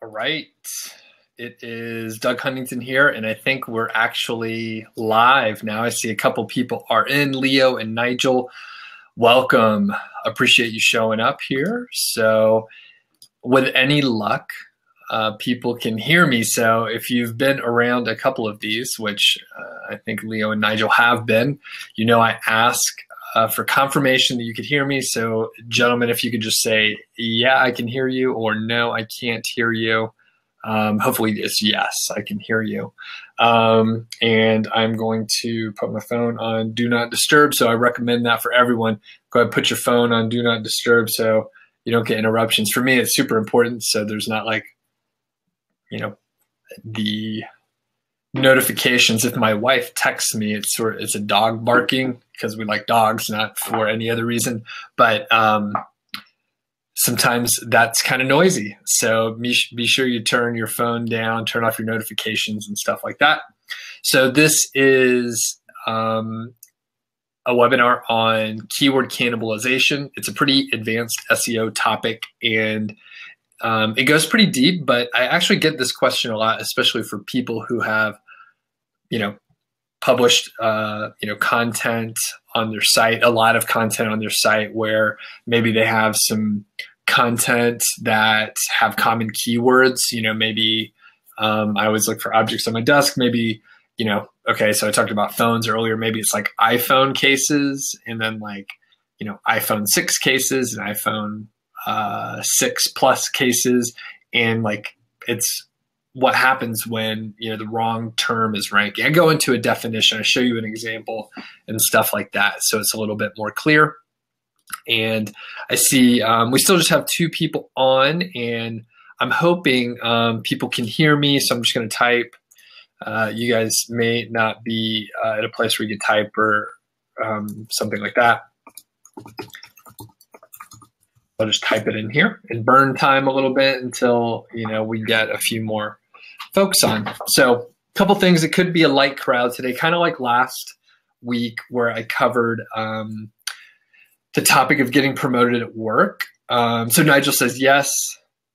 All right. It is Doug Huntington here, and I think we're actually live now. I see a couple people are in, Leo and Nigel. Welcome. Appreciate you showing up here. So with any luck, people can hear me. So if you've been around a couple of these, which I think Leo and Nigel have been, you know I ask for confirmation that you could hear me. So gentlemen, if you could just say, yeah, I can hear you, or no, I can't hear you. Hopefully it's yes, I can hear you. And I'm going to put my phone on Do Not Disturb. So I recommend that for everyone. Go ahead, put your phone on Do Not Disturb so you don't get interruptions. For me, it's super important. So there's not like, the notifications. If my wife texts me, it's a dog barking because we like dogs, not for any other reason. But sometimes that's kind of noisy. So be sure you turn your phone down, turn off your notifications and stuff like that. So this is a webinar on keyword cannibalization. It's a pretty advanced SEO topic, and it goes pretty deep, but I actually get this question a lot, especially for people who have, published, content on their site, a lot of content on their site where maybe they have some content that have common keywords. Maybe I always look for objects on my desk. Maybe, okay, so I talked about phones earlier. Maybe it's like iPhone cases, and then like, iPhone 6 cases and iPhone 6 Plus cases. And like, it's what happens when, the wrong term is ranking. I go into a definition, I show you an example and stuff like that. So it's a little bit more clear. And I see we still just have 2 people on, and I'm hoping people can hear me. So I'm just going to type. You guys may not be at a place where you can type or something like that. I'll just type it in here and burn time a little bit until, we get a few more folks on. So a couple things. It could be a light crowd today, kind of like last week where I covered the topic of getting promoted at work. So Nigel says, yes,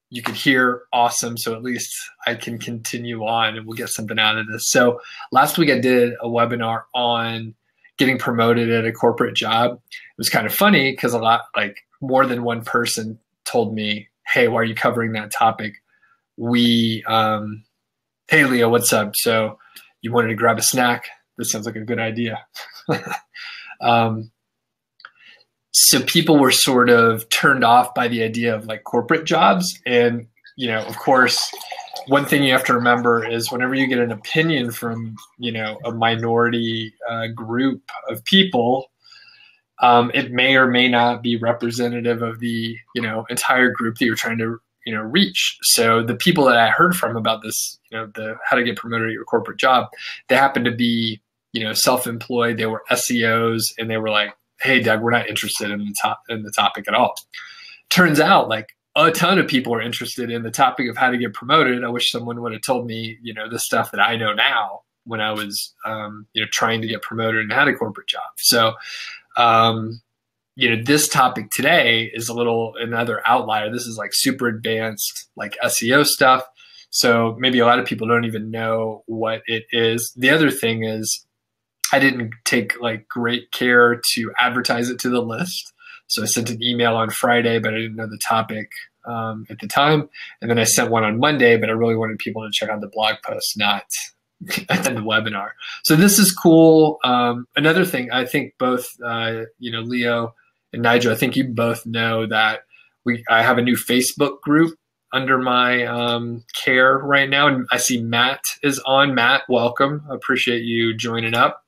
you could hear. Awesome. So at least I can continue on and we'll get something out of this. So last week I did a webinar on getting promoted at a corporate job. It was kind of funny because more than one person told me, hey, why are you covering that topic? Hey, Leah, what's up? So you wanted to grab a snack? This sounds like a good idea. So people were sort of turned off by the idea of like corporate jobs. And, of course, one thing you have to remember is whenever you get an opinion from, a minority group of people, it may or may not be representative of the, entire group that you're trying to, reach. So the people that I heard from about this, the how to get promoted at your corporate job, they happened to be, self-employed. They were SEOs, and they were like, hey, Doug, we're not interested in the topic at all. Turns out like a ton of people are interested in the topic of how to get promoted. I wish someone would have told me, the stuff that I know now when I was, trying to get promoted and had a corporate job. So, this topic today is another outlier. This is like super advanced, like SEO stuff. So maybe a lot of people don't even know what it is. The other thing is I didn't take like great care to advertise it to the list. So I sent an email on Friday, but I didn't know the topic at the time. And then I sent one on Monday, but I really wanted people to check out the blog post, not the webinar. So this is cool. Another thing, I think both, Leo and Nigel, I think you both know that I have a new Facebook group under my care right now. And I see Matt is on. Matt, welcome. I appreciate you joining up.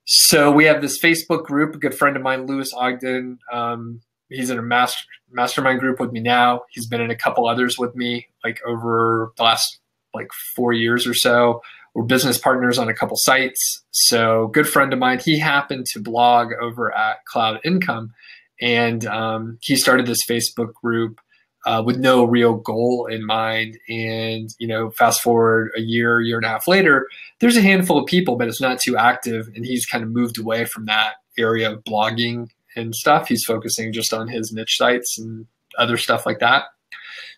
So we have this Facebook group, a good friend of mine, Lewis Ogden. He's in a mastermind group with me now. He's been in a couple others with me, like over the last 4 years or so. We're business partners on a couple sites. So good friend of mine, he happened to blog over at Cloud Income, and he started this Facebook group with no real goal in mind. And, fast forward a year and a half later, there's a handful of people, but it's not too active. And he's kind of moved away from that area of blogging and stuff. He's focusing just on his niche sites and other stuff like that.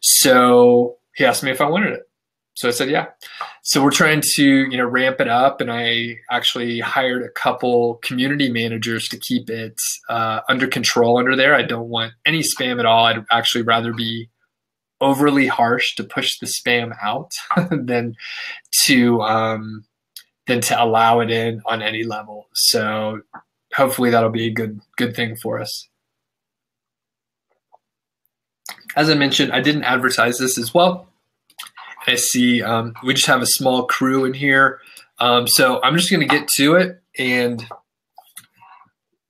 So he asked me if I wanted it. So I said, yeah. So we're trying to, ramp it up. And I actually hired a couple community managers to keep it under control under there. I don't want any spam at all. I'd actually rather be overly harsh to push the spam out than to allow it in on any level. So hopefully that'll be a good thing for us. As I mentioned, I didn't advertise this as well. I see we just have a small crew in here. So I'm just going to get to it, and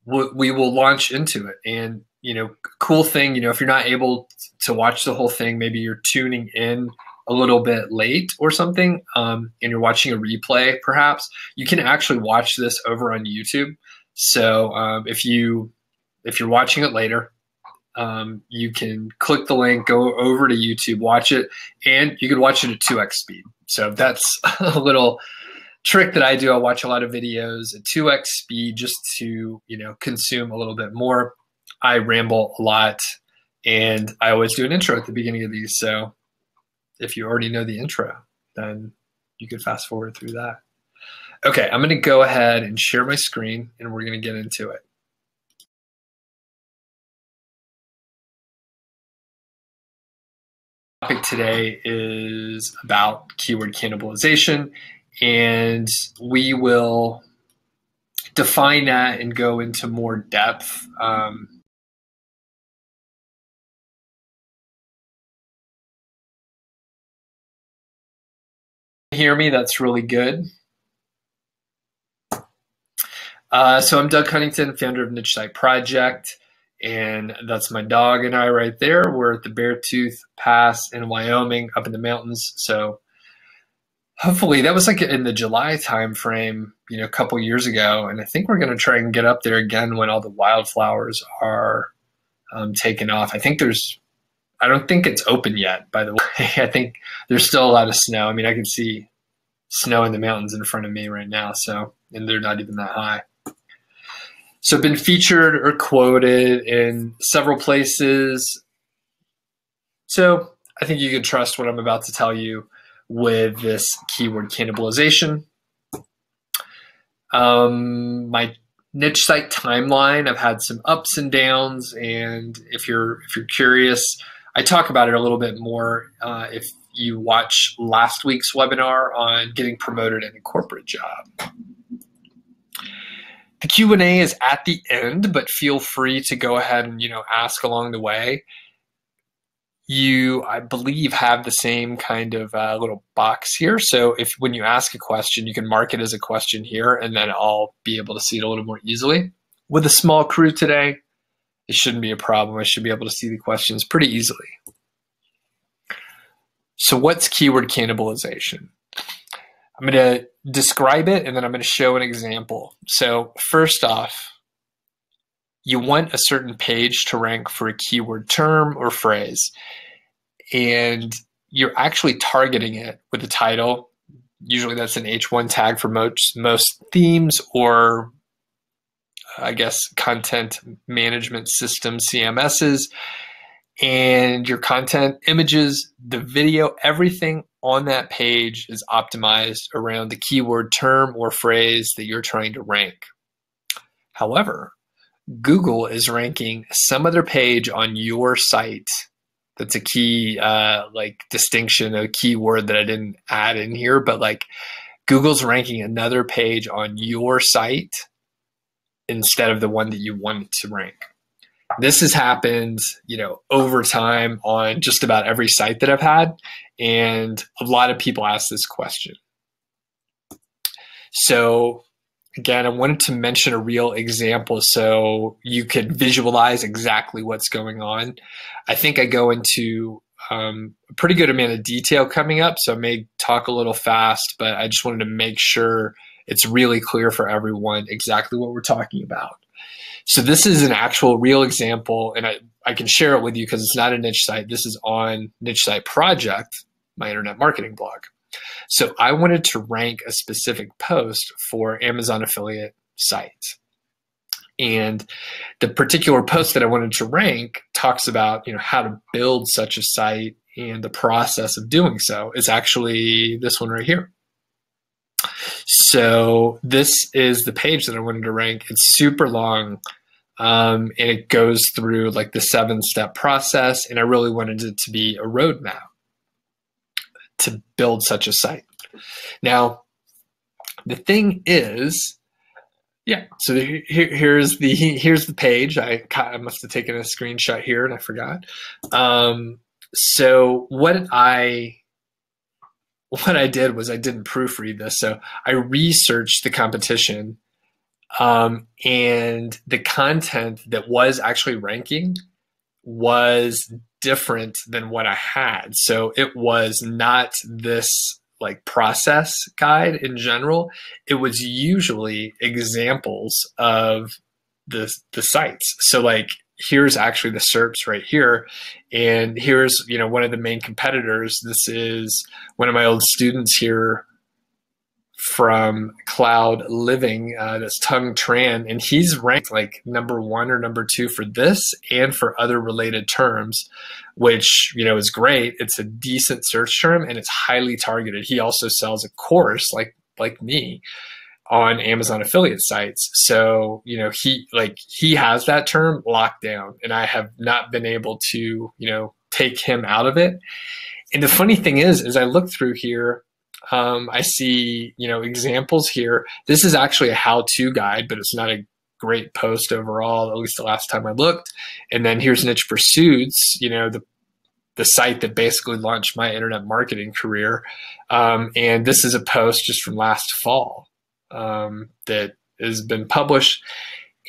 we will launch into it. And, cool thing, if you're not able to watch the whole thing, maybe you're tuning in a little bit late or something, and you're watching a replay, perhaps, you can actually watch this over on YouTube. So if you're watching it later, you can click the link, go over to YouTube, watch it, and you can watch it at 2x speed. So that's a little trick that I do. I watch a lot of videos at 2x speed just to, consume a little bit more. I ramble a lot, and I always do an intro at the beginning of these. So if you already know the intro, then you could fast forward through that. Okay, I'm going to go ahead and share my screen, and we're going to get into it. Topic today is about keyword cannibalization, and we will define that and go into more depth. Hear me? That's really good. So I'm Doug Huntington, founder of Niche Site Project. And that's my dog and I right there. We're at the Beartooth Pass in Wyoming, up in the mountains. So hopefully that was like in the July timeframe, a couple years ago. And I think we're going to try and get up there again when all the wildflowers are taken off. I don't think it's open yet, by the way. I think there's still a lot of snow. I mean, I can see snow in the mountains in front of me right now. And they're not even that high. So I've been featured or quoted in several places. So I think you can trust what I'm about to tell you with this keyword cannibalization. My niche site timeline, I've had some ups and downs, and if you're curious, I talk about it a little bit more if you watch last week's webinar on getting promoted in a corporate job. The Q&A is at the end, but feel free to go ahead and, ask along the way. You, I believe, have the same kind of little box here. So when you ask a question, you can mark it as a question here, and then I'll be able to see it a little more easily. With a small crew today, it shouldn't be a problem. I should be able to see the questions pretty easily. So what's keyword cannibalization? I'm going to describe it, and then I'm going to show an example. So first off, you want a certain page to rank for a keyword term or phrase, and you're actually targeting it with a title. Usually that's an H1 tag for most themes or, I guess, content management system, CMSs, and your content, images, the video, everything on that page is optimized around the keyword term or phrase that you're trying to rank. However, Google is ranking some other page on your site. That's a key distinction, a keyword that I didn't add in here, but Google's ranking another page on your site instead of the one that you want it to rank. This has happened, over time on just about every site that I've had, and a lot of people ask this question. So again, I wanted to mention a real example so you could visualize exactly what's going on. I think I go into a pretty good amount of detail coming up, so I may talk a little fast, but I just wanted to make sure it's really clear for everyone exactly what we're talking about. So this is an actual real example, and I can share it with you because it's not a niche site. This is on Niche Site Project, my internet marketing blog. So I wanted to rank a specific post for Amazon affiliate sites. And the particular post that I wanted to rank talks about, how to build such a site and the process of doing so is actually this one right here. So this is the page that I wanted to rank. It's super long, and it goes through like the 7-step process, and I really wanted it to be a roadmap to build such a site. Now, the thing is, yeah, so here's the page. I must have taken a screenshot here and I forgot. So what I did was I didn't proofread this. So I researched the competition, and the content that was actually ranking was different than what I had. So it was not this like process guide in general. It was usually examples of the sites. So like here's actually the SERPs right here, and here's, you know, one of the main competitors. This is one of my old students here from Cloud Living, that's Tung Tran, and he's ranked like #1 or #2 for this and for other related terms, which, you know, is great. It's a decent search term and it's highly targeted. He also sells a course like me on Amazon affiliate sites. So, you know, he has that term locked down, and I have not been able to, you know, take him out of it. And the funny thing is, as I look through here, I see, you know, examples here. This is actually a how-to guide, but it's not a great post overall, at least the last time I looked. And then here's Niche Pursuits, you know, the site that basically launched my internet marketing career. And this is a post just from last fall that has been published.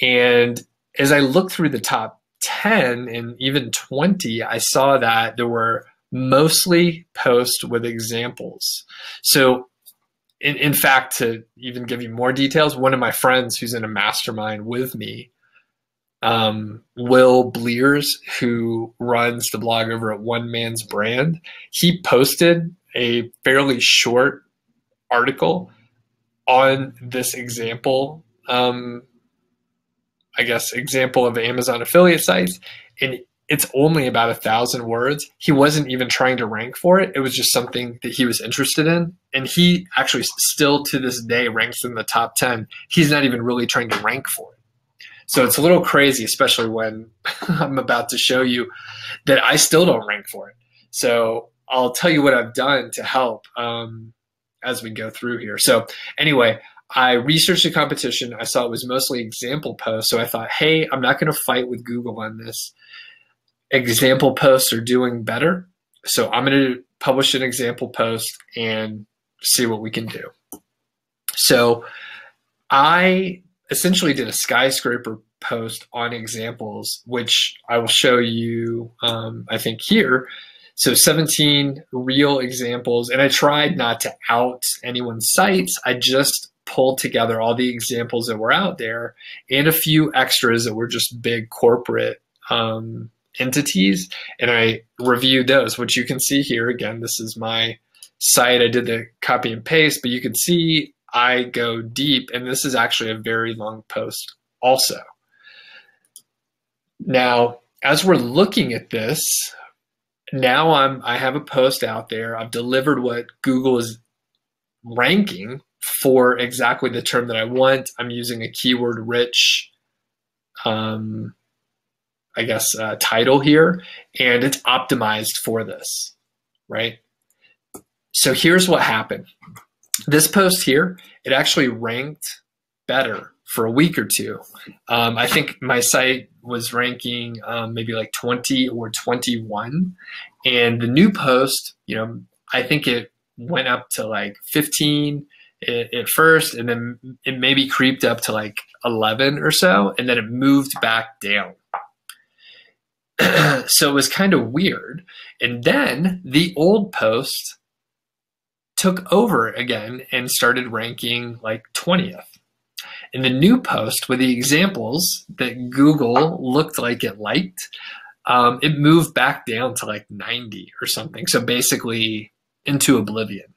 And as I looked through the top 10 and even 20, I saw that there were mostly posts with examples. So in fact, to even give you more details, one of my friends who's in a mastermind with me, Will Bleers, who runs the blog over at One Man's Brand, he posted a fairly short article on this example, example of Amazon affiliate sites, and it's only about 1,000 words. He wasn't even trying to rank for it. It was just something that he was interested in. And he actually still to this day ranks in the top 10. He's not even really trying to rank for it. So it's a little crazy, especially when I'm about to show you that I still don't rank for it. So I'll tell you what I've done to help as we go through here. So anyway, I researched the competition. I saw it was mostly example posts. So I thought, hey, I'm not going to fight with Google on this. Example posts are doing better. So I'm going to publish an example post and see what we can do. So I essentially did a skyscraper post on examples, which I will show you, I think here. So 17 real examples. And I tried not to out anyone's sites. I just pulled together all the examples that were out there and a few extras that were just big corporate entities, and I reviewed those, which you can see here. Again, this is my site. I did the copy and paste, but you can see I go deep, and this is actually a very long post also. Now, as we're looking at this, now I have a post out there. I've delivered what Google is ranking for exactly the term that I want. I'm using a keyword rich title here, and it's optimized for this, right? So here's what happened. This post here, it actually ranked better for a week or two. I think my site was ranking maybe like 20 or 21, and the new post, you know, I think it went up to like 15 at first, and then it maybe creeped up to like 11 or so, and then it moved back down. So it was kind of weird. And then the old post took over again and started ranking like 20th. And the new post with the examples that Google looked like it liked, it moved back down to like 90 or something. So basically into oblivion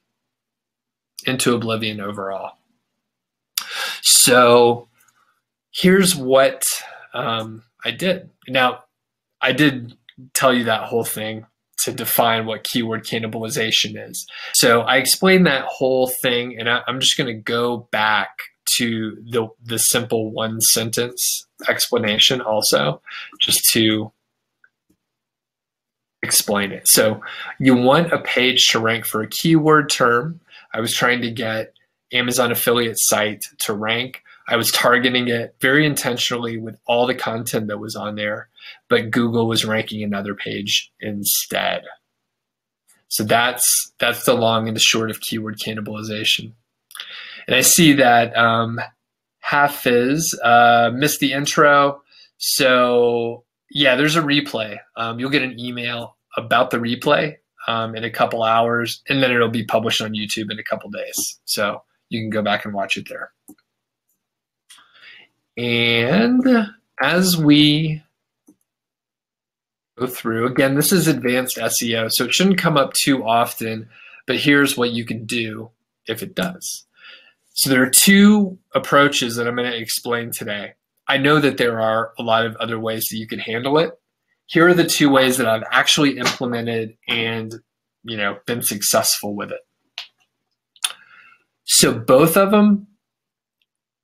overall. So here's what I did. Now, I did tell you that whole thing to define what keyword cannibalization is. So I explained that whole thing, and I'm just going to go back to the simple one sentence explanation also, just to explain it. So you want a page to rank for a keyword term. I was trying to get Amazon affiliate site to rank. I was targeting it very intentionally with all the content that was on there, but Google was ranking another page instead. So that's the long and the short of keyword cannibalization. And I see that Hafiz missed the intro. So yeah, there's a replay. You'll get an email about the replay in a couple hours, and then it'll be published on YouTube in a couple days. So you can go back and watch it there. And as we go through, again, this is advanced SEO, so it shouldn't come up too often, but here's what you can do if it does. So there are two approaches that I'm going to explain today. I know that there are a lot of other ways that you can handle it. Here are the two ways that I've actually implemented and, been successful with it. So both of them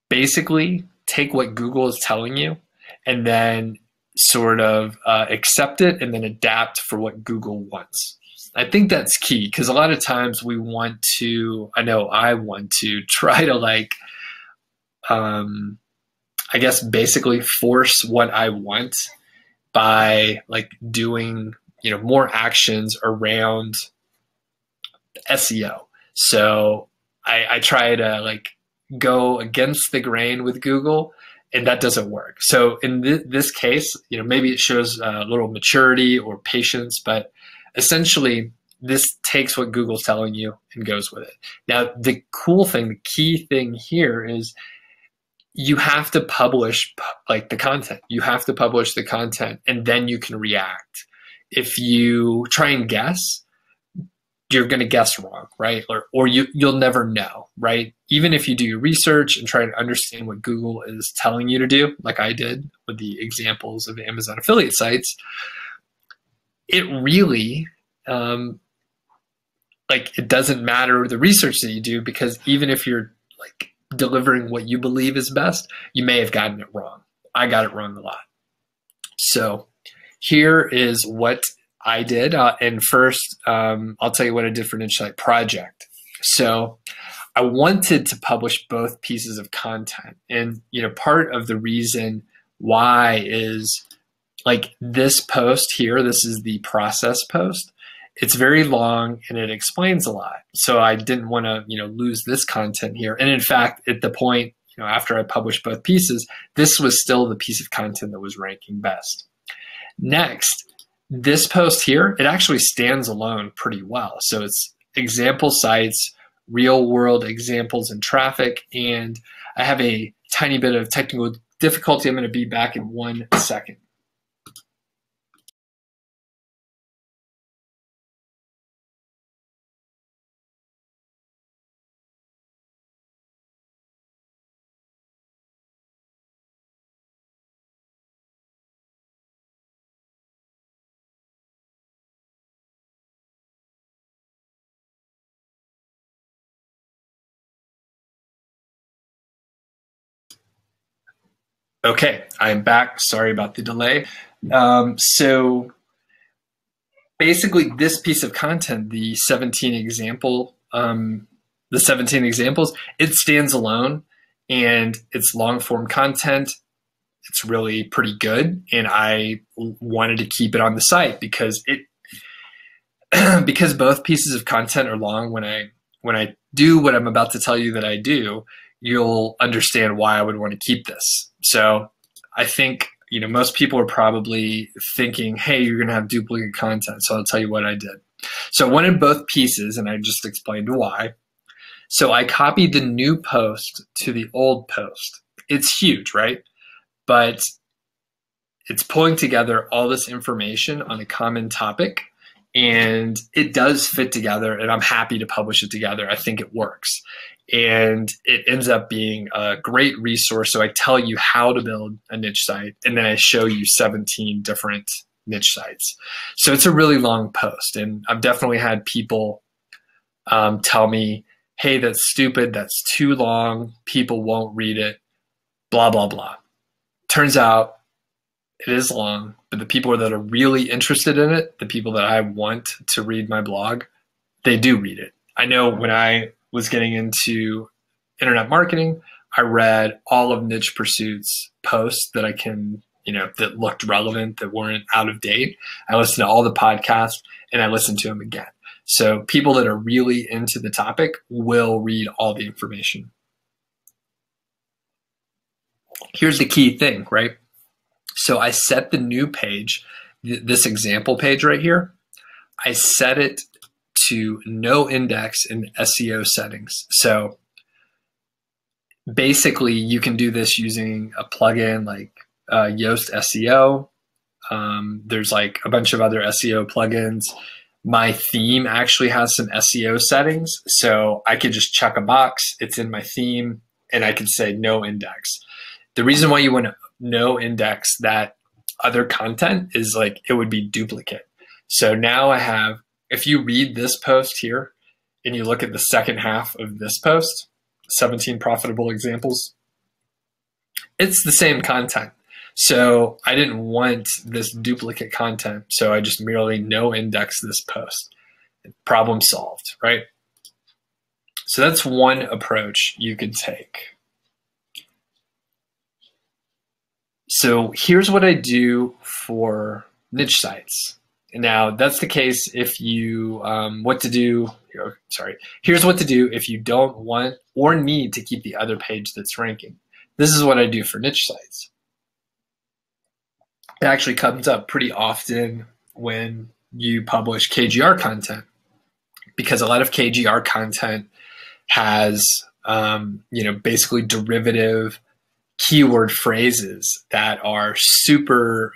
basically take what Google is telling you and then sort of accept it and then adapt for what Google wants. I think that's key, because a lot of times we want to, I want to try to I guess basically force what I want by doing, more actions around SEO. So I try to go against the grain with Google, and that doesn't work. So in this case, maybe it shows a little maturity or patience, but essentially this takes what Google's telling you and goes with it. Now, the cool thing, the key thing here is you have to publish the content. You have to publish the content, and then you can react. If you try and guess, you're going to guess wrong, right? Or you'll never know, right? Even if you do your research and try to understand what Google is telling you to do, like I did with the examples of Amazon affiliate sites, it really, it doesn't matter the research that you do, because even if you're delivering what you believe is best, you may have gotten it wrong. I got it wrong a lot. So here is what I did. And first, I'll tell you what I did for an niche site project. So I wanted to publish both pieces of content. And, part of the reason why is this post here, this is the process post. It's very long and it explains a lot. So I didn't want to, lose this content here. And in fact, at the point, after I published both pieces, this was still the piece of content that was ranking best. Next, this post here, it actually stands alone pretty well. So it's example sites, real world examples and traffic. And I have a tiny bit of technical difficulty. I'm going to be back in 1 second. Okay, I'm back. Sorry about the delay. So basically this piece of content, the 17 examples, it stands alone, and it's long form content. It's really pretty good. And I wanted to keep it on the site because because both pieces of content are long. When I do what I'm about to tell you that I do, you'll understand why I would want to keep this. So I think, most people are probably thinking, hey, you're going to have duplicate content. So I'll tell you what I did. So I wanted both pieces, and I just explained why. So I copied the new post to the old post. It's huge, right? But it's pulling together all this information on a common topic, and it does fit together, and I'm happy to publish it together. I think it works. And it ends up being a great resource. So I tell you how to build a niche site, and then I show you 17 different niche sites. So it's a really long post. And I've definitely had people tell me, hey, that's stupid. That's too long. People won't read it, blah, blah, blah. Turns out it is long, but the people that are really interested in it, the people that I want to read my blog, they do read it. I know when I was getting into internet marketing, I read all of Niche Pursuit's posts that I can, that looked relevant, that weren't out of date. I listened to all the podcasts and I listened to them again. So people that are really into the topic will read all the information. Here's the key thing, right? So I set the new page, this example page right here, I set it to no index in SEO settings. So basically you can do this using a plugin like Yoast SEO. There's like a bunch of other SEO plugins. My theme actually has some SEO settings. So I could just check a box. It's in my theme and I can say no index. The reason why you want to no index that other content is like it would be duplicate. So now I have, if you read this post here and you look at the second half of this post, 17 profitable examples, it's the same content. So I didn't want this duplicate content. So I just merely no index this post. Problem solved, right? So that's one approach you could take. So here's what I do for niche sites. Now that's the case if you, here's what to do if you don't want or need to keep the other page that's ranking. This is what I do for niche sites. It actually comes up pretty often when you publish KGR content, because a lot of KGR content has, basically derivative keyword phrases that are super,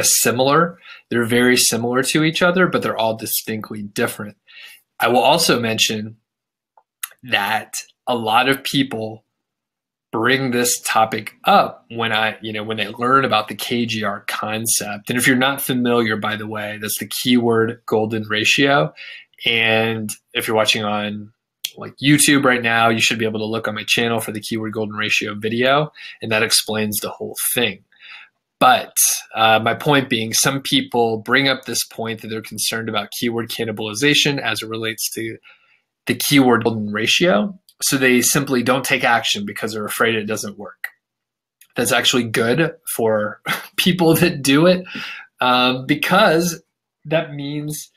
similar. They're very similar to each other, but they're all distinctly different. I will also mention that a lot of people bring this topic up when they learn about the KGR concept. And if you're not familiar, by the way, that's the keyword golden ratio. And if you're watching on like YouTube right now, you should be able to look on my channel for the keyword golden ratio video, and that explains the whole thing. But my point being, some people bring up this point that they're concerned about keyword cannibalization as it relates to the keyword golden ratio. So they simply don't take action because they're afraid it doesn't work. That's actually good for people that do it, because that means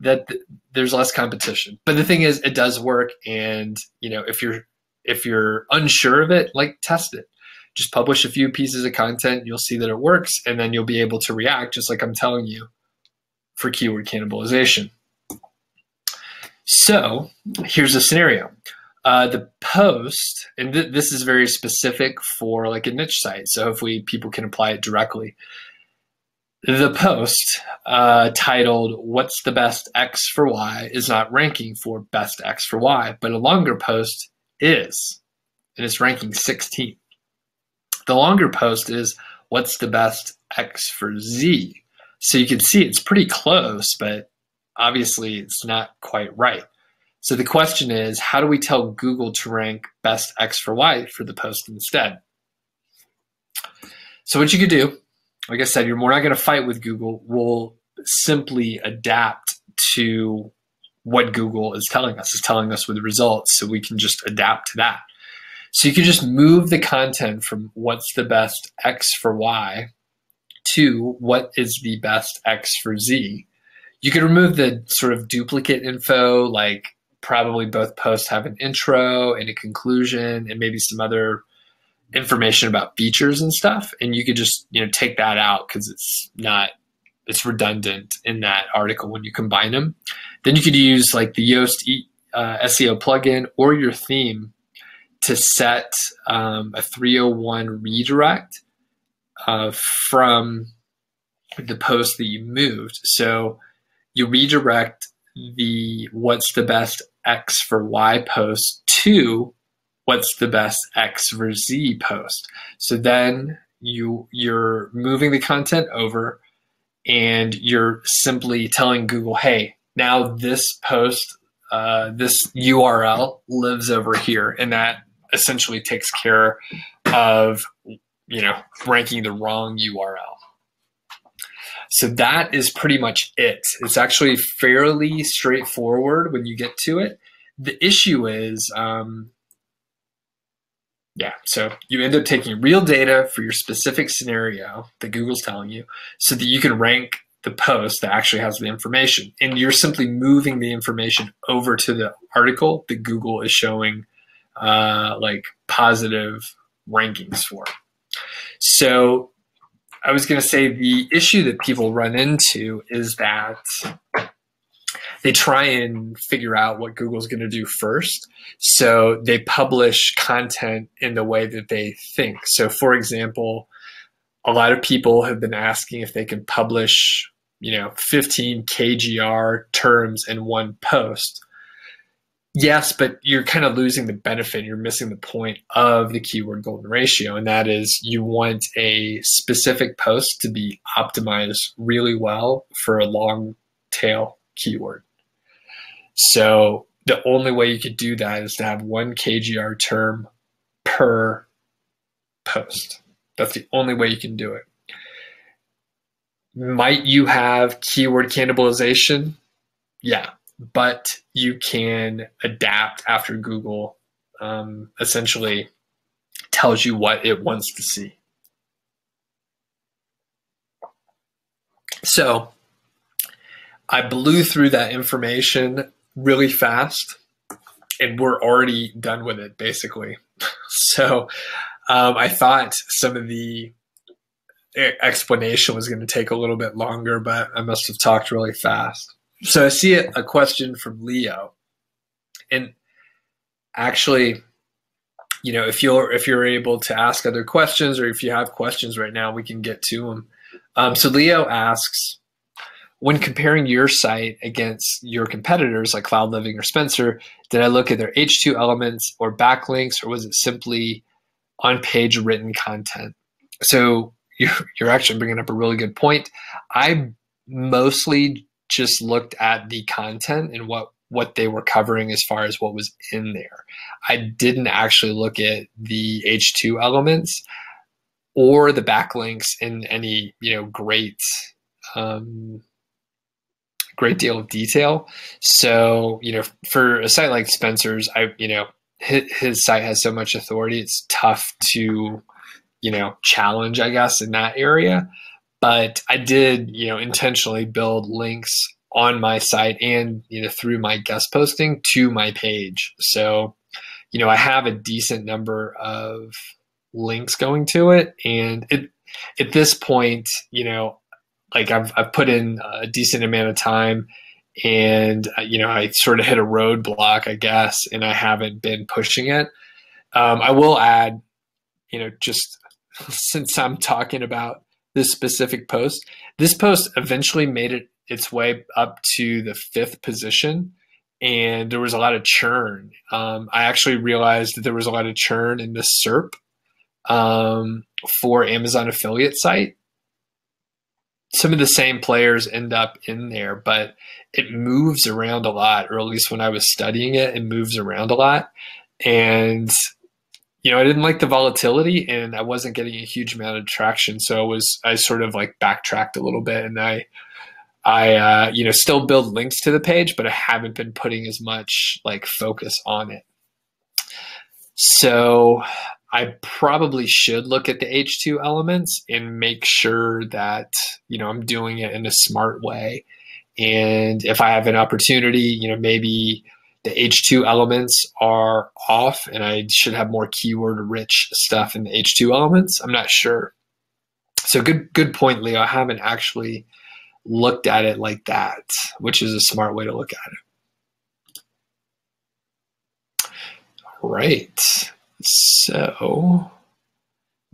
that there's less competition. But the thing is, it does work. And if you're unsure of it, like, test it. Just publish a few pieces of content. You'll see that it works, and then you'll be able to react just like I'm telling you for keyword cannibalization. So here's a scenario. The post, and this is very specific for like a niche site, so hopefully people can apply it directly. The post titled "What's the best X for Y" is not ranking for best X for Y, but a longer post is, and it's ranking 16th. The longer post is "What's the best X for Z?" So you can see it's pretty close, but obviously it's not quite right. So the question is, how do we tell Google to rank best X for Y for the post instead? So what you could do, like I said, we're not going to fight with Google. We'll simply adapt to what Google is telling us with the results, so we can just adapt to that. So you can just move the content from "What's the best X for Y" to "What is the best X for Z?" You can remove the sort of duplicate info, like probably both posts have an intro and a conclusion and maybe some other information about features and stuff. And you could just, take that out because it's redundant in that article when you combine them. Then you could use like the Yoast SEO plugin or your theme to set a 301 redirect from the post that you moved. So you redirect the "What's the best X for Y" post to "What's the best X for Z" post. So then you're moving the content over, and you're simply telling Google, hey, now this post, this URL lives over here, and that essentially takes care of ranking the wrong URL. So that is pretty much it. It's actually fairly straightforward when you get to it. The issue is, so you end up taking real data for your specific scenario that Google's telling you so that you can rank the post that actually has the information. And you're simply moving the information over to the article that Google is showing like positive rankings for. So I was going to say the issue that people run into is that they try and figure out what Google's going to do first. So they publish content in the way that they think. So for example, a lot of people have been asking if they can publish, 15 KGR terms in one post. Yes, but you're kind of losing the benefit. You're missing the point of the keyword golden ratio. And that is you want a specific post to be optimized really well for a long tail keyword. So the only way you could do that is to have one KGR term per post. That's the only way you can do it. Might you have keyword cannibalization? Yeah, but you can adapt after Google essentially tells you what it wants to see. So I blew through that information really fast, and we're already done with it, basically. So I thought some of the explanation was going to take a little bit longer, but I must have talked really fast. So I see a question from Leo, and actually, if you're able to ask other questions, or if you have questions right now, we can get to them. So Leo asks, when comparing your site against your competitors like Cloud Living or Spencer, did I look at their H2 elements or backlinks, or was it simply on-page written content? So you're actually bringing up a really good point. I mostly just looked at the content and what they were covering as far as what was in there. I didn't actually look at the H2 elements or the backlinks in any great deal of detail. So for a site like Spencer's, his site has so much authority, it's tough to challenge, I guess, in that area. But I did intentionally build links on my site and through my guest posting to my page. So I have a decent number of links going to it, and at this point, like I've put in a decent amount of time, and I sort of hit a roadblock, I guess, and I haven't been pushing it. I will add, just since I'm talking about this specific post, this post eventually made its way up to the 5th position, and there was a lot of churn. I actually realized that there was a lot of churn in the SERP for Amazon affiliate site. Some of the same players end up in there, but it moves around a lot, or at least when I was studying it, it moves around a lot. And, I didn't like the volatility, and I wasn't getting a huge amount of traction. So I sort of like backtracked a little bit, and I still build links to the page, but I haven't been putting as much like focus on it. So I probably should look at the H2 elements and make sure that, I'm doing it in a smart way. And if I have an opportunity, maybe the H2 elements are off and I should have more keyword rich stuff in the H2 elements. I'm not sure. So good point, Leo. I haven't actually looked at it like that, which is a smart way to look at it. All right. So,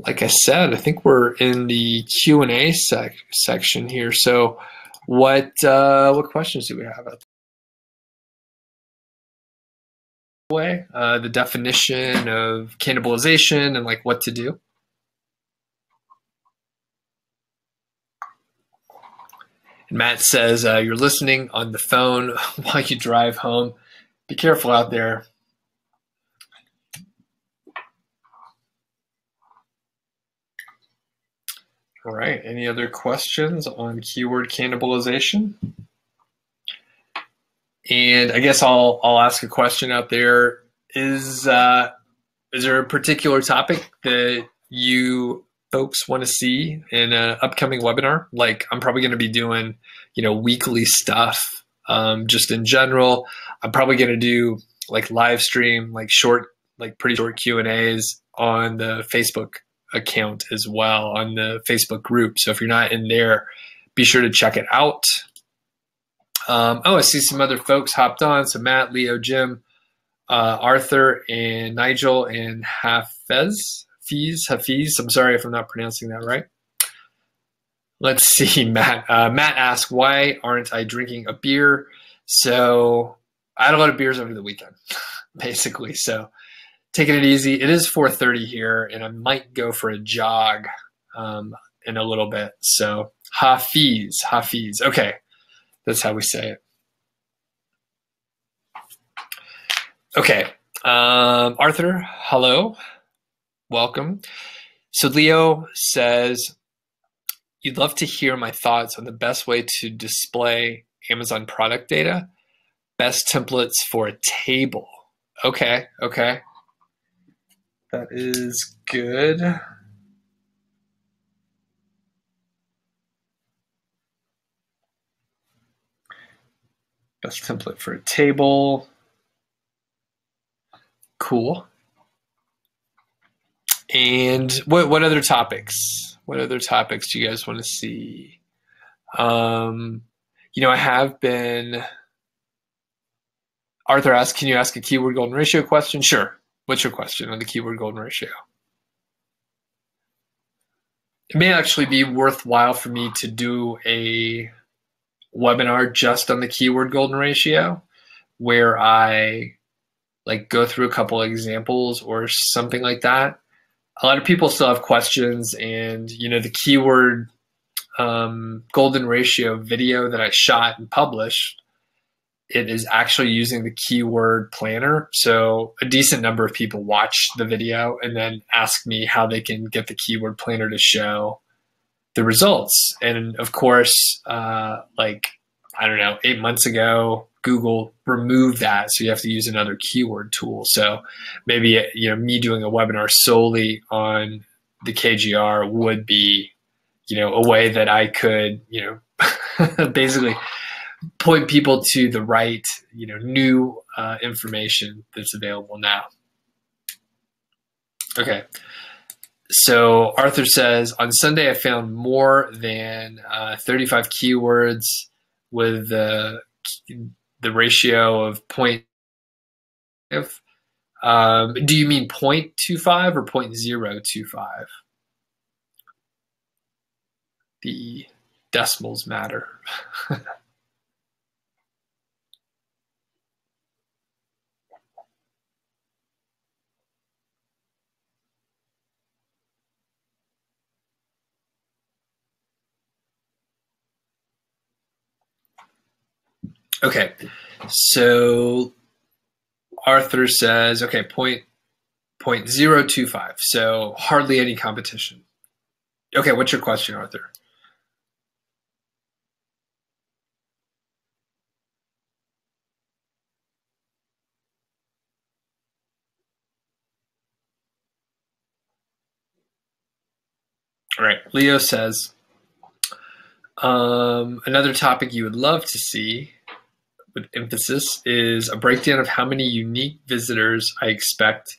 like I said, I think we're in the Q&A section here. So, what questions do we have? The definition of cannibalization and like what to do. And Matt says, you're listening on the phone while you drive home. Be careful out there. All right. Any other questions on keyword cannibalization? And I guess I'll ask a question out there. Is there a particular topic that you folks want to see in an upcoming webinar? Like, I'm probably going to be doing, weekly stuff. Just in general, I'm probably going to do like live stream, like pretty short Q&As on the Facebook account as well, on the Facebook group. So if you're not in there, be sure to check it out. I see some other folks hopped on. So Matt, Leo, Jim, Arthur, and Nigel, and Hafiz. I'm sorry if I'm not pronouncing that right. Let's see, Matt. Matt asked, why aren't I drinking a beer? So I had a lot of beers over the weekend, basically. So taking it easy. It is 4:30 here, and I might go for a jog in a little bit. So Hafiz. Okay, that's how we say it. Okay, Arthur, hello, welcome. So Leo says, you'd love to hear my thoughts on the best way to display Amazon product data, best templates for a table. Okay. That is good. Best template for a table. Cool. And what other topics? What other topics do you guys want to see? I have been. Arthur asked, can you ask a keyword golden ratio question? Sure. What's your question on the keyword golden ratio? It may actually be worthwhile for me to do a webinar just on the keyword golden ratio, where I go through a couple of examples or something like that. A lot of people still have questions, and the keyword golden ratio video that I shot and published, it is actually using the keyword planner. So a decent number of people watch the video and then ask me how they can get the keyword planner to show the results. And of course, 8 months ago, Google removed that. So you have to use another keyword tool. So maybe, me doing a webinar solely on the KGR would be, a way that I could, basically point people to the right, new information that's available now. Okay. So Arthur says, on Sunday, I found more than 35 keywords with the ratio of point. Do you mean 0.25 or 0.025? The decimals matter. Okay, so Arthur says, okay, 0.025, so hardly any competition. Okay, what's your question, Arthur? All right, Leo says, another topic you would love to see with emphasis is a breakdown of how many unique visitors I expect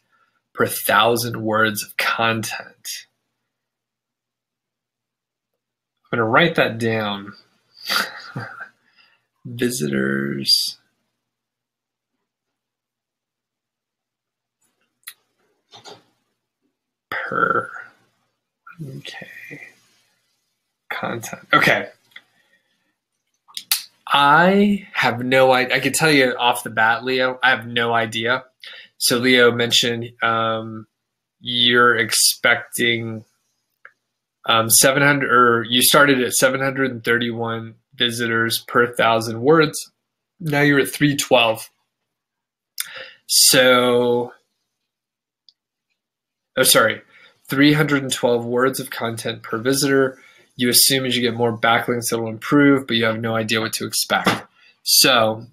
per 1,000 words of content. I'm going to write that down. Visitors per content. Okay. I have no idea. I can tell you off the bat, Leo, I have no idea. So Leo mentioned you're expecting 700, or you started at 731 visitors per 1,000 words. Now you're at 312. So, 312 words of content per visitor. You assume as you get more backlinks, it'll improve, but you have no idea what to expect. So,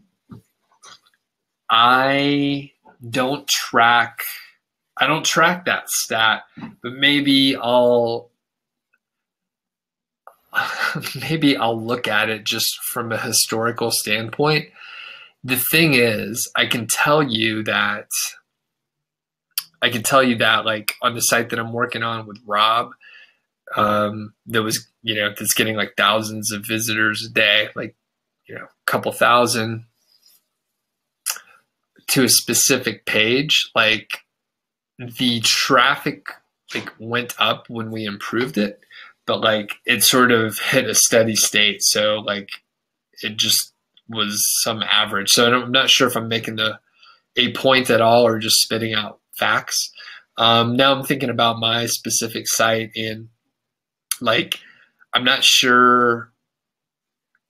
I don't track that stat, but maybe I'll look at it just from a historical standpoint. The thing is, I can tell you that like on the site that I'm working on with Rob, that's getting like thousands of visitors a day, like, a couple thousand to a specific page. Like, the traffic like went up when we improved it, but like it sort of hit a steady state. So like it just was some average. So I'm not sure if I'm making a point at all or just spitting out facts. Now I'm thinking about my specific site, and like, I'm not sure.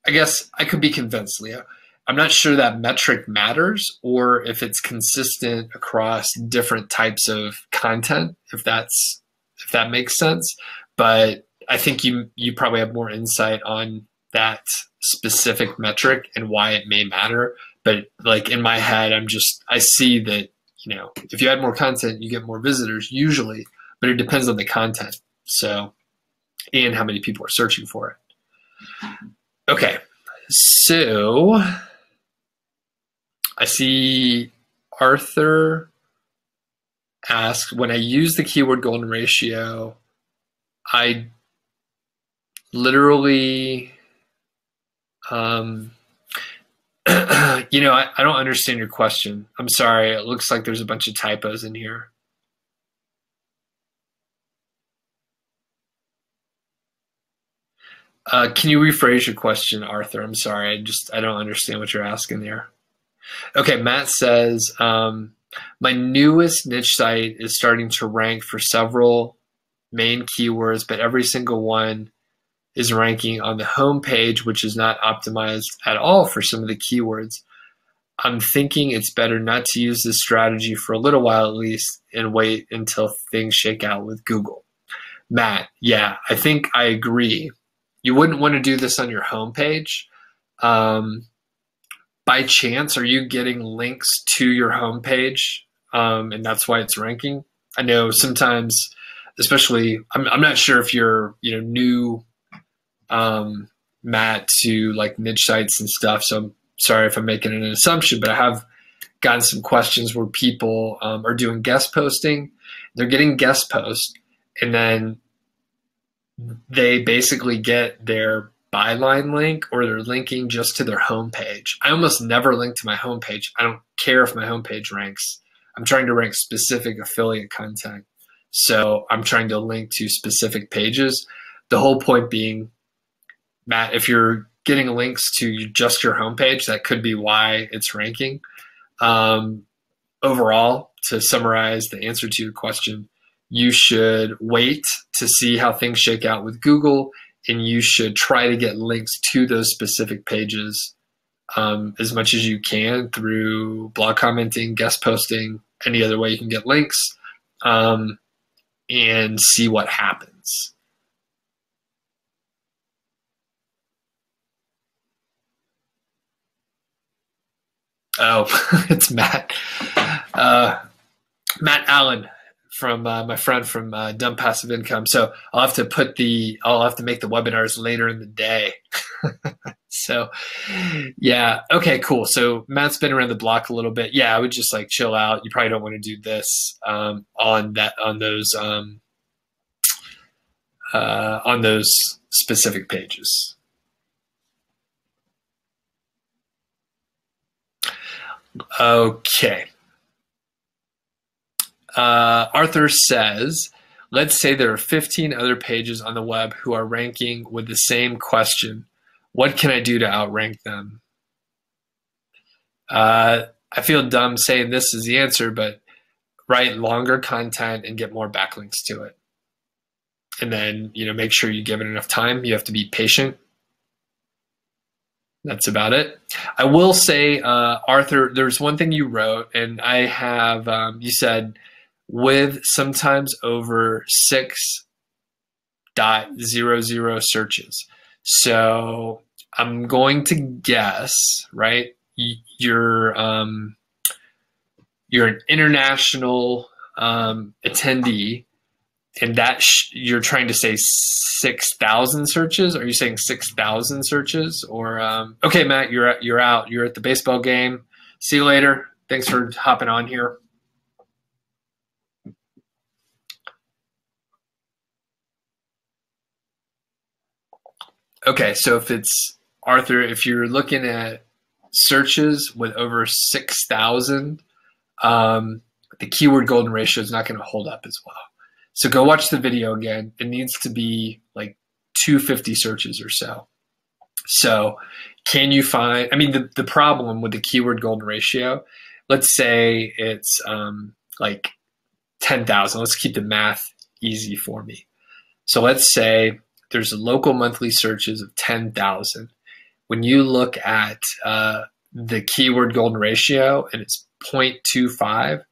I guess I could be convinced, Leah. I'm not sure that metric matters, or if it's consistent across different types of content, if that makes sense. But I think you probably have more insight on that specific metric and why it may matter. But like in my head, I see that, if you add more content, you get more visitors usually, but it depends on the content. So, and how many people are searching for it. Okay. So I see Arthur asks, when I use the keyword golden ratio, I literally, I don't understand your question. I'm sorry. It looks like there's a bunch of typos in here. Can you rephrase your question, Arthur? I'm sorry. I don't understand what you're asking there. Okay, Matt says, my newest niche site is starting to rank for several main keywords, but every single one is ranking on the home page, which is not optimized at all for some of the keywords. I'm thinking it's better not to use this strategy for a little while at least and wait until things shake out with Google. Matt, yeah, I think I agree. You wouldn't want to do this on your homepage. By chance, are you getting links to your homepage, and that's why it's ranking? I know sometimes, especially, I'm not sure if you're new, Matt, to like niche sites and stuff. So I'm sorry if I'm making an assumption, but I have gotten some questions where people are doing guest posting. They're getting guest posts, and then they basically get their byline link, or they're linking just to their homepage. I almost never link to my homepage. I don't care if my homepage ranks. I'm trying to rank specific affiliate content. So I'm trying to link to specific pages. The whole point being, Matt, if you're getting links to just your homepage, that could be why it's ranking. Overall, to summarize the answer to your question, you should wait to see how things shake out with Google, and you should try to get links to those specific pages as much as you can through blog commenting, guest posting, any other way you can get links, and see what happens. Oh, it's Matt. Matt Allen from my friend from Dumb Passive Income. So I'll have to make the webinars later in the day. So yeah, okay, cool. So Matt's been around the block a little bit. Yeah, I would just like chill out. You probably don't want to do this on those specific pages. Okay. Arthur says, let's say there are 15 other pages on the web who are ranking with the same question. What can I do to outrank them? I feel dumb saying this is the answer, but write longer content and get more backlinks to it. And then, make sure you give it enough time. You have to be patient. That's about it. I will say, Arthur, there's one thing you wrote, and I have, you said, with sometimes over 6.00 searches. So I'm going to guess, right? You're you're an international attendee, and that you're trying to say 6,000 searches. Are you saying 6,000 searches? Or okay, Matt, you're out. You're at the baseball game. See you later. Thanks for hopping on here. Okay, so if it's Arthur, if you're looking at searches with over 6,000, the keyword golden ratio is not going to hold up as well. So go watch the video again. It needs to be like 250 searches or so. So can you find, I mean, the problem with the keyword golden ratio, let's say it's like 10,000. Let's keep the math easy for me. So let's say there's local monthly searches of 10,000. When you look at the keyword golden ratio and it's 0.25,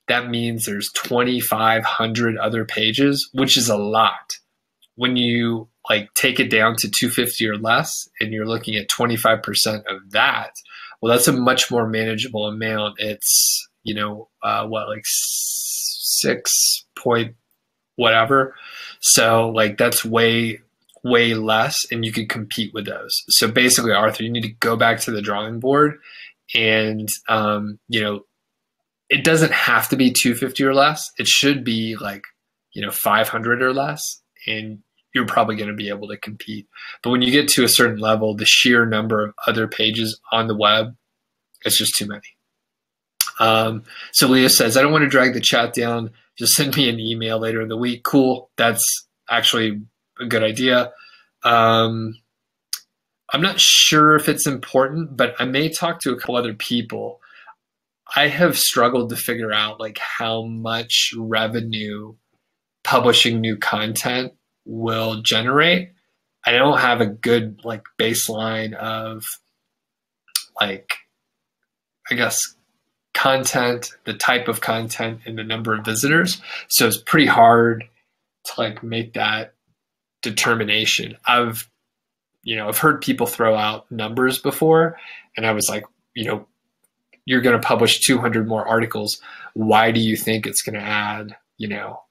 that means there's 2,500 other pages, which is a lot. When you like take it down to 250 or less and you're looking at 25% of that, well, that's a much more manageable amount. It's, you know, what, like 6 point whatever. So like that's way less, and you can compete with those. So basically, Arthur, you need to go back to the drawing board, and you know, it doesn't have to be 250 or less. It should be like, you know, 500 or less, and you're probably going to be able to compete. But when you get to a certain level, the sheer number of other pages on the web, it's just too many. So Leah says, I don't want to drag the chat down. Just send me an email later in the week. Cool. That's actually a good idea. I'm not sure if it's important, but I may talk to a couple other people. I have struggled to figure out like how much revenue publishing new content will generate. I don't have a good like baseline of like, I guess, content, the type of content, and the number of visitors. So it's pretty hard to like make that determination. I've heard people throw out numbers before, and I was like, you know, you're going to publish 200 more articles. Why do you think it's going to add, you know,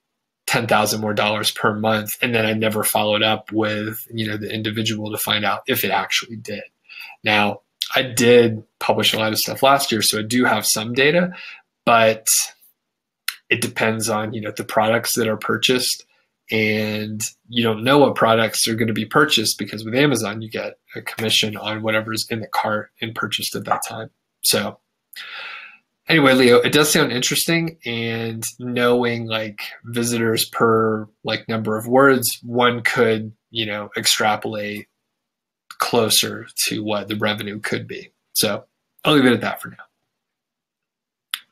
$10,000 more per month? And then I never followed up with, you know, the individual to find out if it actually did. Now, I did publish a lot of stuff last year, so I do have some data, but it depends on, you know, the products that are purchased, and you don't know what products are going to be purchased because with Amazon, you get a commission on whatever's in the cart and purchased at that time. So anyway, Leo, it does sound interesting, and knowing like visitors per like number of words, one could, you know, extrapolate closer to what the revenue could be. So I'll leave it at that for now.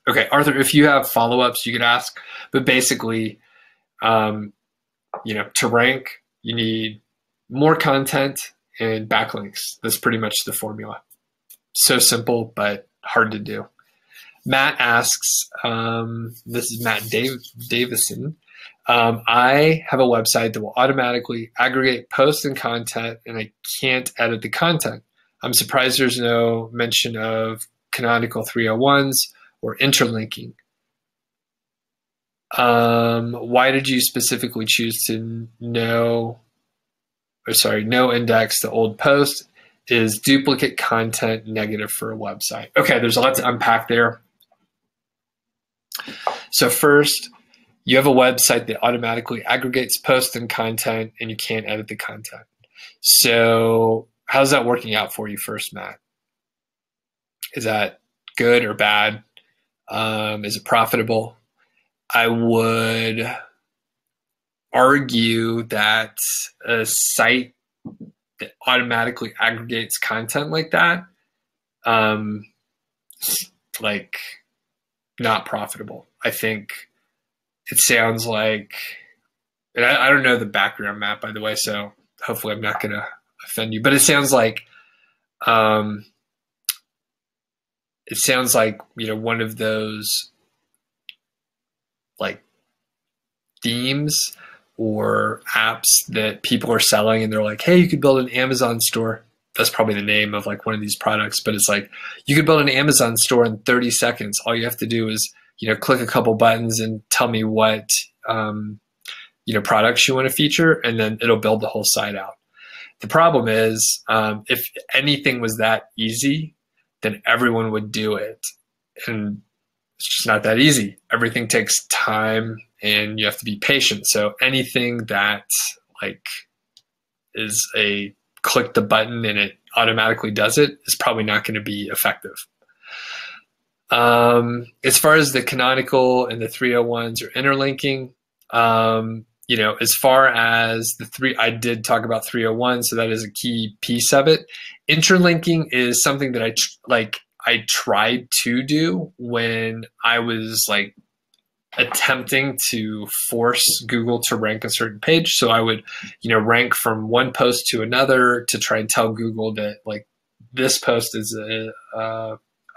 Okay, Arthur, if you have follow-ups, you could ask, but basically, you know, to rank, you need more content and backlinks. That's pretty much the formula. So simple, but hard to do. Matt asks, this is Matt Davison. I have a website that will automatically aggregate posts and content, and I can't edit the content. I'm surprised there's no mention of canonical 301s or interlinking. Why did you specifically choose to no index the old post? Is duplicate content negative for a website? Okay, there's a lot to unpack there. So first, you have a website that automatically aggregates posts and content, and you can't edit the content. So how's that working out for you first, Matt? Is that good or bad? Is it profitable? I would argue that a site that automatically aggregates content like that, like not profitable. I think it sounds like, and I don't know the background, Matt, by the way, so hopefully I'm not going to offend you, but it sounds like Um, it sounds like, one of those like themes or apps that people are selling and they're like, hey, you could build an Amazon store. That's probably the name of like one of these products, but it's like you could build an Amazon store in 30 seconds. All you have to do is, click a couple buttons and tell me what, products you want to feature, and then it'll build the whole site out. The problem is, if anything was that easy, then everyone would do it. And it's just not that easy. Everything takes time and you have to be patient. So anything that like is a click the button and it automatically does it is probably not going to be effective. As far as the canonical and the 301s or interlinking, as far as I did talk about 301, so that is a key piece of it. Interlinking is something that I tried to do when I was like attempting to force Google to rank a certain page. So I would, rank from one post to another to try and tell Google that like this post is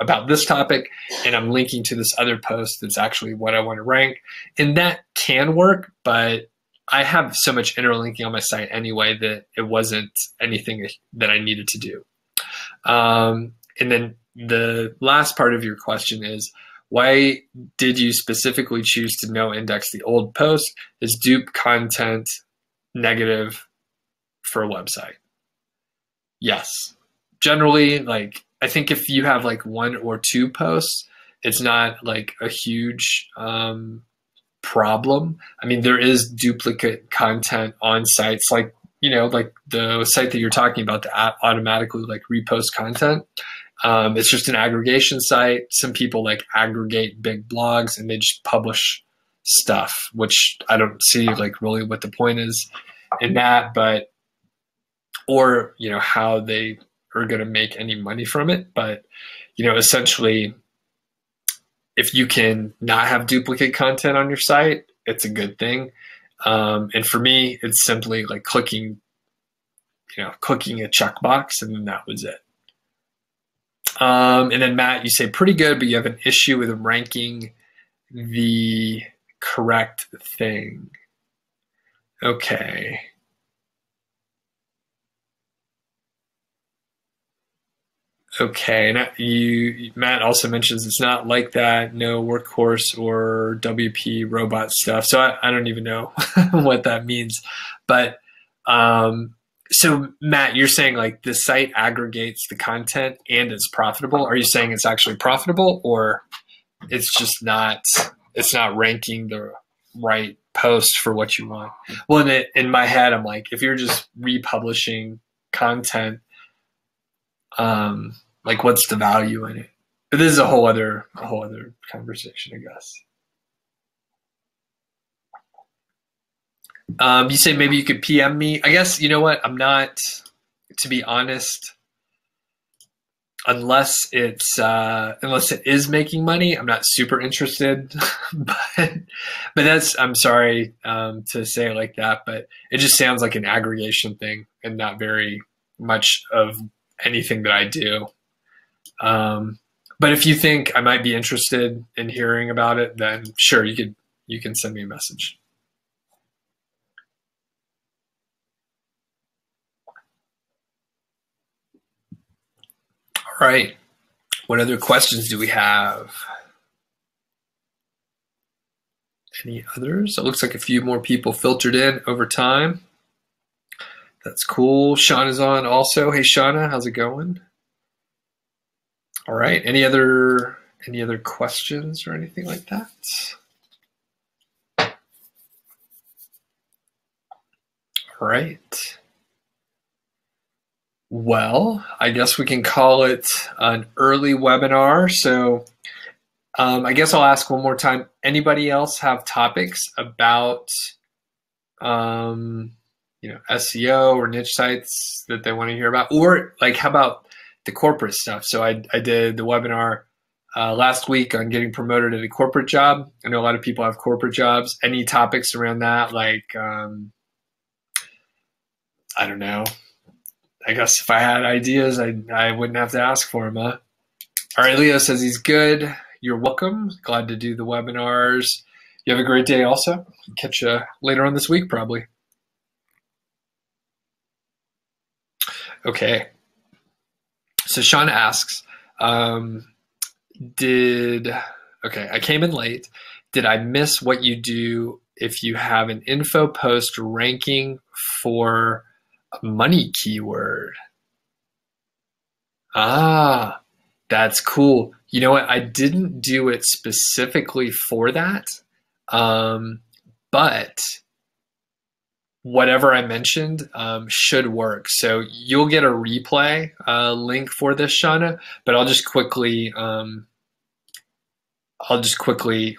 about this topic, and I'm linking to this other post that's actually what I want to rank. And that can work, but I have so much interlinking on my site anyway that it wasn't anything that I needed to do. And then the last part of your question is, why did you specifically choose to no index the old post? Is dupe content negative for a website? Yes. Generally, like, I think if you have like one or two posts, it's not like a huge problem. I mean, there is duplicate content on sites like, like the site that you're talking about that automatically like repost content. It's just an aggregation site. Some people like aggregate big blogs and they just publish stuff, which I don't see like really what the point is in that, but, or, how they are going to make any money from it. But, essentially, if you can not have duplicate content on your site, it's a good thing. And for me, it's simply like clicking a checkbox, and then that was it. And then Matt, you say pretty good, but you have an issue with ranking the correct thing. Okay. Okay, and Matt also mentions it's not like that, no workhorse or WP robot stuff. So I don't even know what that means. But so Matt, you're saying like the site aggregates the content and it's profitable. Are you saying it's actually profitable, or it's just it's not ranking the right post for what you want? Well, in my head, I'm like, if you're just republishing content, like what's the value in it? But this is a whole other conversation, I guess. You say maybe you could PM me. I guess, you know what? I'm not, to be honest, unless it is making money, I'm not super interested. but I'm sorry to say it like that, but it just sounds like an aggregation thing and not very much of anything that I do. But if you think I might be interested in hearing about it, then sure, you can send me a message. All right. What other questions do we have? Any others? It looks like a few more people filtered in over time. That's cool. Shauna's on also. Hey, Shauna, how's it going? All right. Any other questions or anything like that? All right. Well, I guess we can call it an early webinar. So I guess I'll ask one more time. Anybody else have topics about SEO or niche sites that they want to hear about? Or like, how about the corporate stuff? So I did the webinar last week on getting promoted at a corporate job. I know a lot of people have corporate jobs. Any topics around that? Like, I don't know, I guess if I had ideas, I wouldn't have to ask for them, huh? All right, Leo says he's good. You're welcome. Glad to do the webinars. You have a great day also. Catch you later on this week, probably. Okay. So Sean asks, I came in late. Did I miss what you do if you have an info post ranking for a money keyword? Ah, that's cool. You know what? I didn't do it specifically for that. But whatever I mentioned should work. So you'll get a replay link for this, Shauna, but I'll just quickly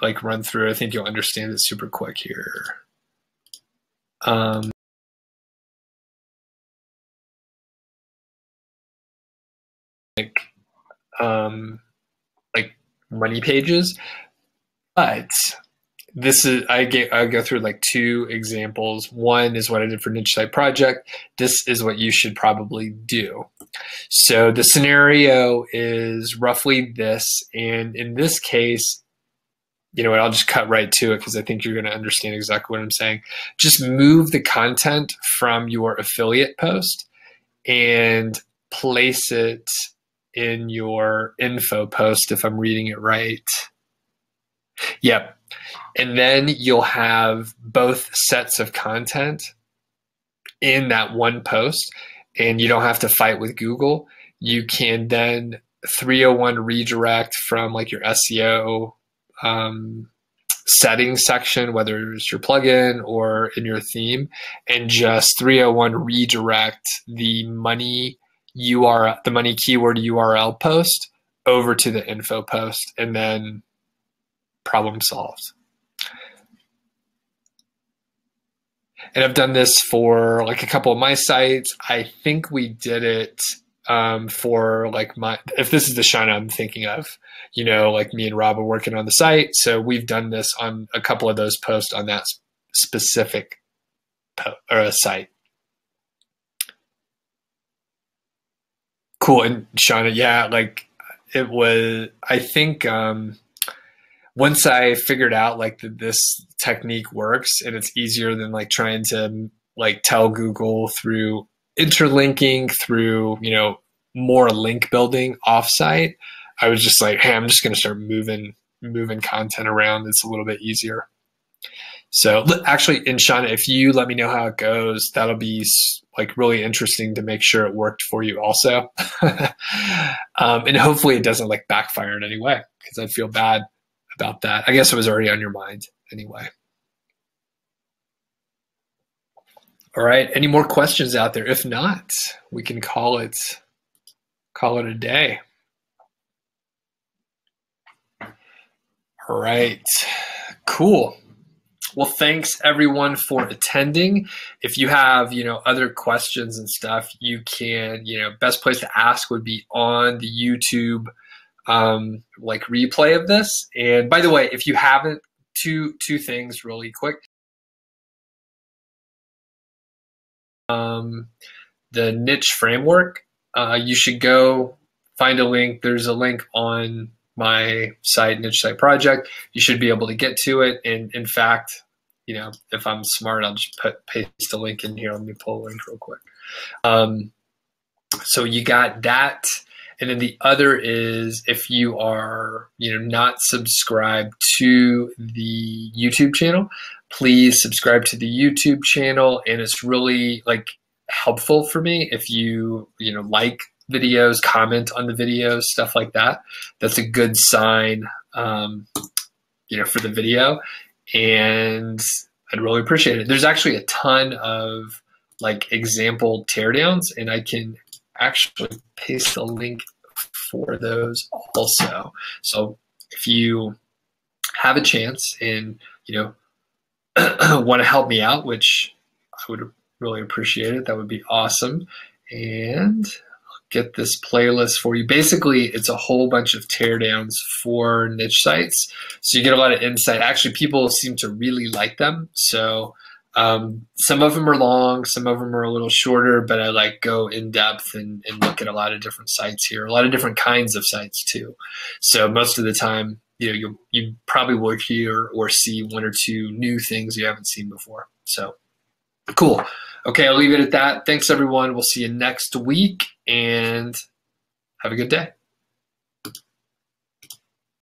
like run through. I think you'll understand it super quick here. Like money pages, but this is I go through like two examples. One is what I did for Niche Site Project. This is what you should probably do. So the scenario is roughly this, and in this case, you know what, I'll just cut right to it because I think you're going to understand exactly what I'm saying. Just move the content from your affiliate post and place it in your info post, if I'm reading it right. Yep. And then you'll have both sets of content in that one post, and you don't have to fight with Google. You can then 301 redirect from like your SEO settings section, whether it's your plugin or in your theme, and just 301 redirect the money URL, the money keyword URL post over to the info post, and then problem solved. And I've done this for like a couple of my sites. I think we did it for like if this is the Shauna I'm thinking of, you know, like me and Rob are working on the site. So we've done this on a couple of those posts on that specific site. Cool. And Shauna, yeah, like it was, I think, once I figured out like that this technique works and it's easier than like trying to like tell Google through interlinking through, you know, more link building offsite, I was just like, hey, I'm just going to start moving content around. It's a little bit easier. So actually, and Shauna, if you let me know how it goes, that'll be like really interesting to make sure it worked for you also. And hopefully it doesn't like backfire in any way, because I'd feel bad about that. I guess it was already on your mind anyway. All right. Any more questions out there? If not, we can call it a day. All right. Cool. Well, thanks everyone for attending. If you have, you know, other questions and stuff, you can, you know, best place to ask would be on the YouTube like replay of this. And by the way, if you haven't, two things really quick. The niche framework, you should go find a link. There's a link on my site, Niche Site Project. You should be able to get to it. And in fact, you know, if I'm smart, I'll just paste a link in here. Let me pull a link real quick. So you got that. And then the other is, if you are, you know, not subscribed to the YouTube channel, please subscribe to the YouTube channel. And it's really like helpful for me if you know, like videos, comment on the videos, stuff like that. That's a good sign, you know, for the video. And I'd really appreciate it. There's actually a ton of like example teardowns, and I can actually paste a link for those also. So if you have a chance and, you know, want to help me out, which I would really appreciate it, that would be awesome. And I'll get this playlist for you. Basically, it's a whole bunch of teardowns for niche sites. So you get a lot of insight. Actually, people seem to really like them. So Some of them are long, some of them are a little shorter, but I like go in depth and look at a lot of different sites here, a lot of different kinds of sites too. So most of the time, you probably will hear or see one or two new things you haven't seen before. So cool. Okay, I'll leave it at that. Thanks everyone. We'll see you next week and have a good day.